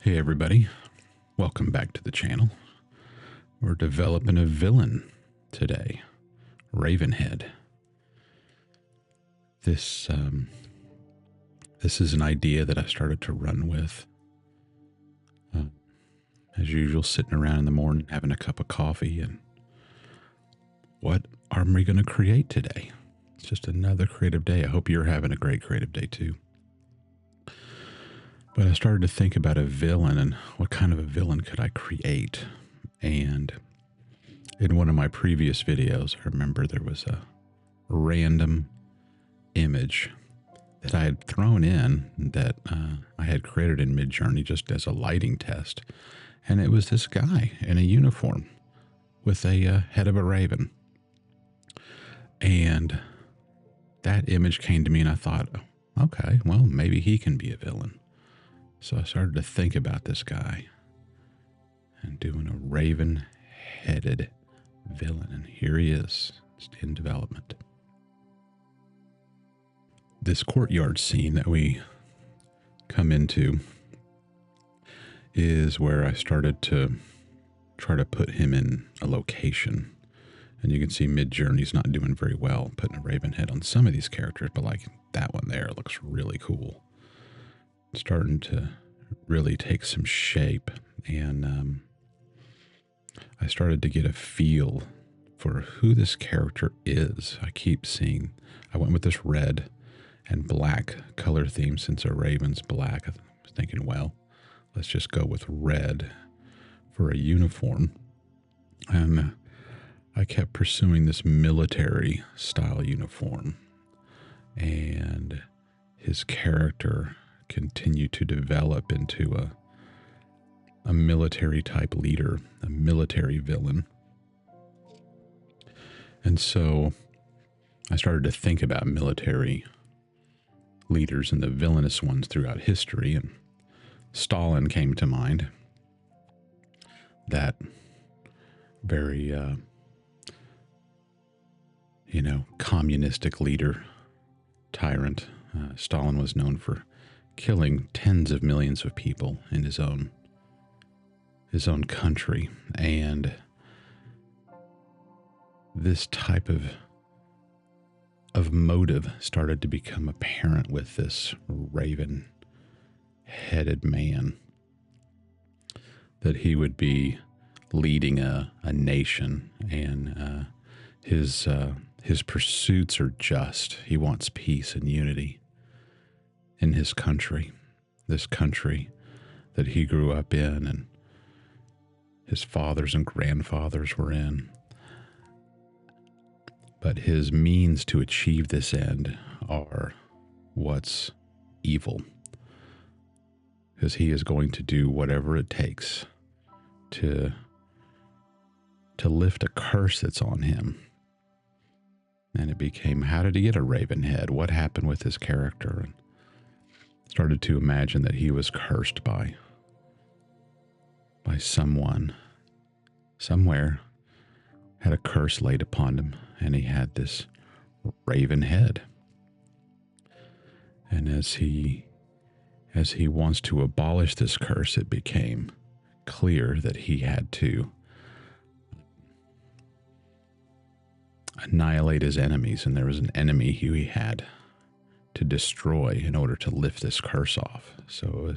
Hey everybody, welcome back to the channel. We're developing a villain today, Ravenhead. This is an idea that I started to run with. As usual, sitting around in the morning having a cup of coffee, and what are we going to create today? It's just another creative day. I hope you're having a great creative day too. But I started to think about a villain and what kind of a villain could I create. And in one of my previous videos, I remember there was a random image that I had thrown in that I had created in Midjourney just as a lighting test. And it was this guy in a uniform with a head of a raven. And that image came to me and I thought, okay, well, maybe he can be a villain. So I started to think about this guy and doing a raven-headed villain. And here he is, just in development. This courtyard scene that we come into is where I started to try to put him in a location. And you can see Midjourney's not doing very well putting a raven head on some of these characters, but like that one there looks really cool. Starting to really take some shape, and I started to get a feel for who this character is. I went with this red and black color theme since our raven's black. I was thinking, well, let's just go with red for a uniform. And I kept pursuing this military style uniform, and his character continue to develop into a military type leader, a military villain. And so I started to think about military leaders and the villainous ones throughout history, and Stalin came to mind. That very, communistic leader, tyrant. Stalin was known for killing tens of millions of people in his own country. And this type of motive started to become apparent with this raven-headed man, that he would be leading a nation, and his pursuits are just. He wants peace and unity in his country, this country that he grew up in and his fathers and grandfathers were in. But his means to achieve this end are what's evil, because he is going to do whatever it takes to lift a curse that's on him. And it became, how did he get a raven head? What happened with his character? And started to imagine that he was cursed by someone, somewhere, had a curse laid upon him, and he had this raven head. And as he wants to abolish this curse, it became clear that he had to annihilate his enemies, and there was an enemy who he had to destroy in order to lift this curse off. So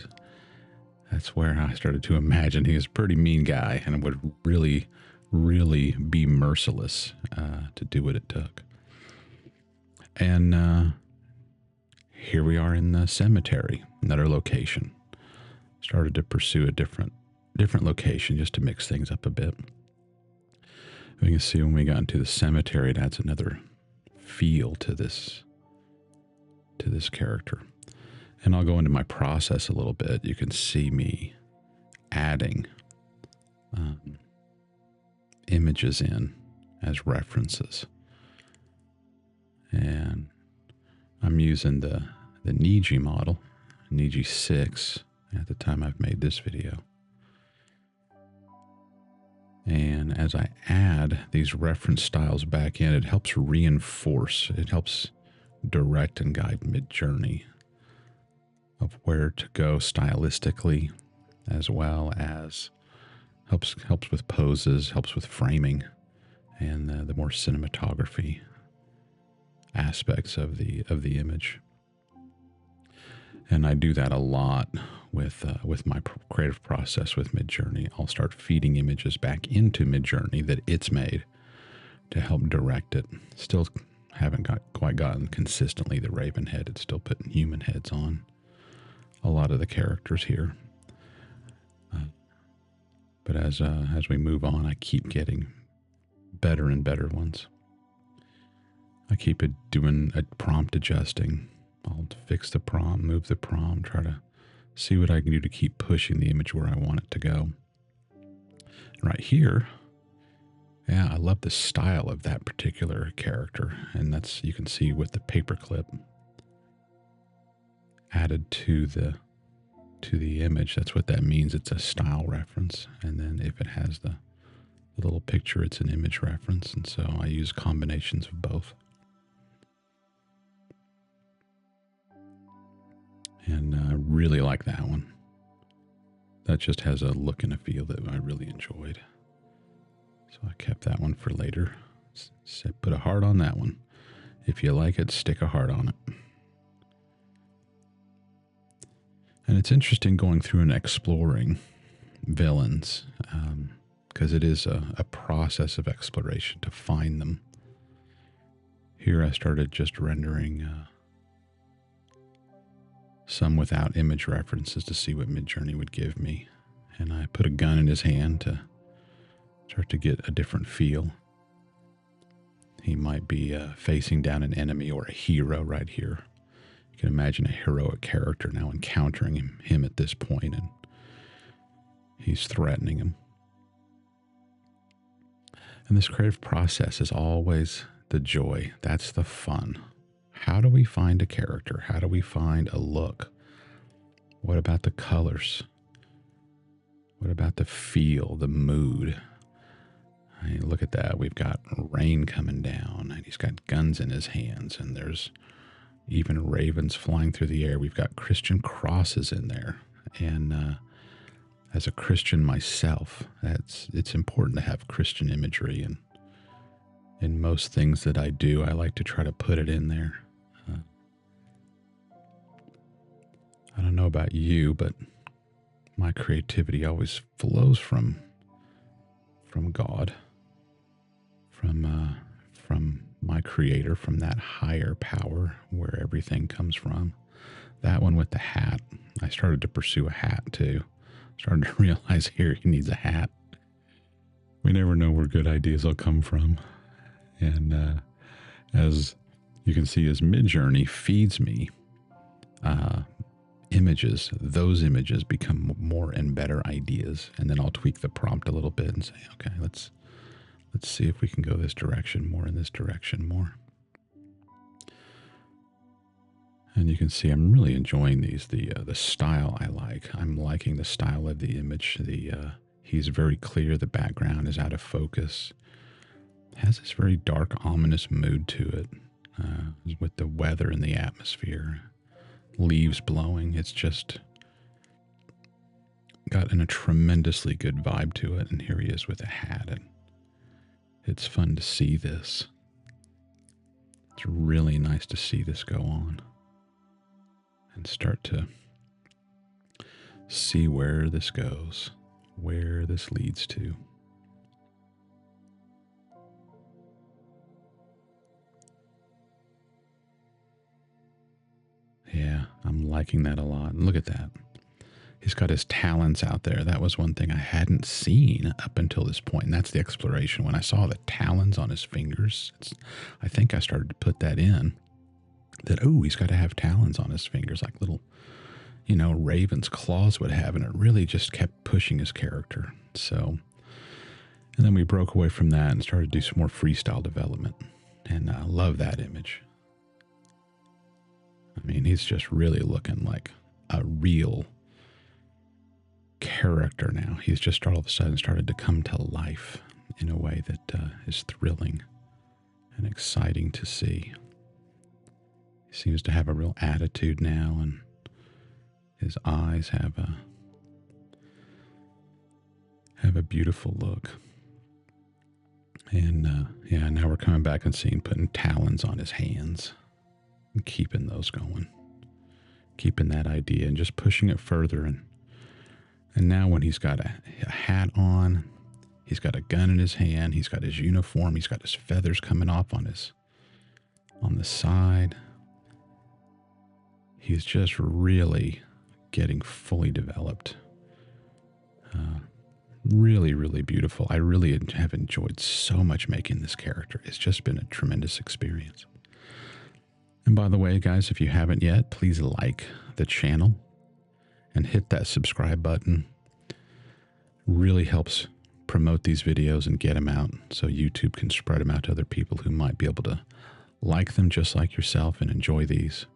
that's where I started to imagine he was a pretty mean guy and would really, really be merciless to do what it took. And here we are in the cemetery, another location. Started to pursue a different location just to mix things up a bit. We can see when we got into the cemetery, it adds another feel to this character. And I'll go into my process a little bit. You can see me adding images in as references. And I'm using the Niji model, Niji 6, at the time I've made this video. And as I add these reference styles back in, it helps reinforce, it helps direct and guide Midjourney of where to go stylistically as well as helps with poses, helps with framing, and the more cinematography aspects of the image. And I do that a lot with my creative process with Midjourney. I'll start feeding images back into Midjourney that it's made to help direct it. Still haven't quite gotten consistently the Ravenhead. It's still putting human heads on a lot of the characters here. But as we move on, I keep getting better and better ones. I keep doing a prompt adjusting. I'll fix the prompt, move the prompt, try to see what I can do to keep pushing the image where I want it to go. Right here, yeah, I love the style of that particular character, and that's, you can see with the paperclip added to the image. That's what that means. It's a style reference, and then if it has the little picture, it's an image reference, and so I use combinations of both. And I really like that one. That just has a look and a feel that I really enjoyed. So I kept that one for later. Put a heart on that one. If you like it, stick a heart on it. And it's interesting going through and exploring villains, because it is a process of exploration to find them. Here I started just rendering some without image references to see what Midjourney would give me. And I put a gun in his hand to start to get a different feel. He might be facing down an enemy or a hero right here. You can imagine a heroic character now encountering him at this point, and he's threatening him. And this creative process is always the joy. That's the fun. How do we find a character? How do we find a look? What about the colors? What about the feel, the mood? I mean, look at that. We've got rain coming down, and he's got guns in his hands, and there's even ravens flying through the air. We've got Christian crosses in there. And as a Christian myself, it's important to have Christian imagery. And in most things that I do, I like to try to put it in there. I don't know about you, but my creativity always flows from God, from my creator, from that higher power where everything comes from. That one with the hat, I started to pursue a hat too. Started to realize here he needs a hat. We never know where good ideas will come from. And as you can see, as Midjourney feeds me images, those images become more and better ideas. And then I'll tweak the prompt a little bit and say, okay, let's see if we can go this direction more and this direction more. And you can see I'm really enjoying these. The style I like. I'm liking the style of the image. He's very clear. The background is out of focus. It has this very dark, ominous mood to it, with the weather and the atmosphere, leaves blowing. It's just gotten a tremendously good vibe to it. And here he is with a hat, and it's fun to see this. It's really nice to see this go on and start to see where this goes, where this leads to. Yeah, I'm liking that a lot. And look at that. He's got his talons out there. That was one thing I hadn't seen up until this point, and that's the exploration. When I saw the talons on his fingers, I think I started to put that in. That, oh, he's got to have talons on his fingers like little, raven's claws would have, and it really just kept pushing his character. So, and then we broke away from that and started to do some more freestyle development, and I love that image. I mean, he's just really looking like a real character now. He's just all of a sudden started to come to life in a way that is thrilling and exciting to see. He seems to have a real attitude now, and his eyes have have a beautiful look. And yeah, now we're coming back and seeing putting talons on his hands and keeping those going, keeping that idea and just pushing it further. And now when he's got a hat on, he's got a gun in his hand, he's got his uniform, he's got his feathers coming off on the side. He's just really getting fully developed. Really, really beautiful. I really have enjoyed so much making this character. It's just been a tremendous experience. And by the way, guys, if you haven't yet, please like the channel and hit that subscribe button. Really helps promote these videos and get them out so YouTube can spread them out to other people who might be able to like them just like yourself and enjoy these.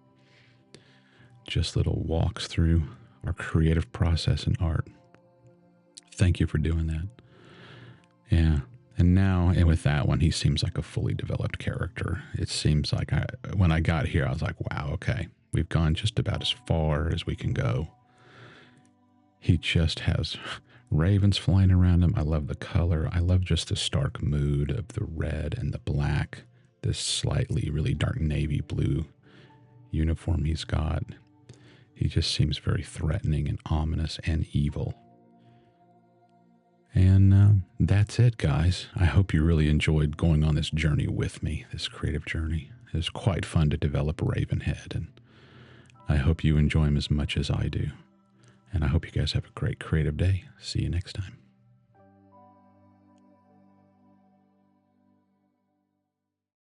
Just little walks through our creative process in art. Thank you for doing that. Yeah. And now, and with that one, he seems like a fully developed character. It seems like when I got here, I was like, wow, okay, we've gone just about as far as we can go. He just has ravens flying around him. I love the color. I love just the stark mood of the red and the black, this slightly really dark navy blue uniform he's got. He just seems very threatening and ominous and evil. And that's it, guys. I hope you really enjoyed going on this journey with me, this creative journey. It was quite fun to develop Ravenhead, and I hope you enjoy him as much as I do. And I hope you guys have a great creative day. See you next time.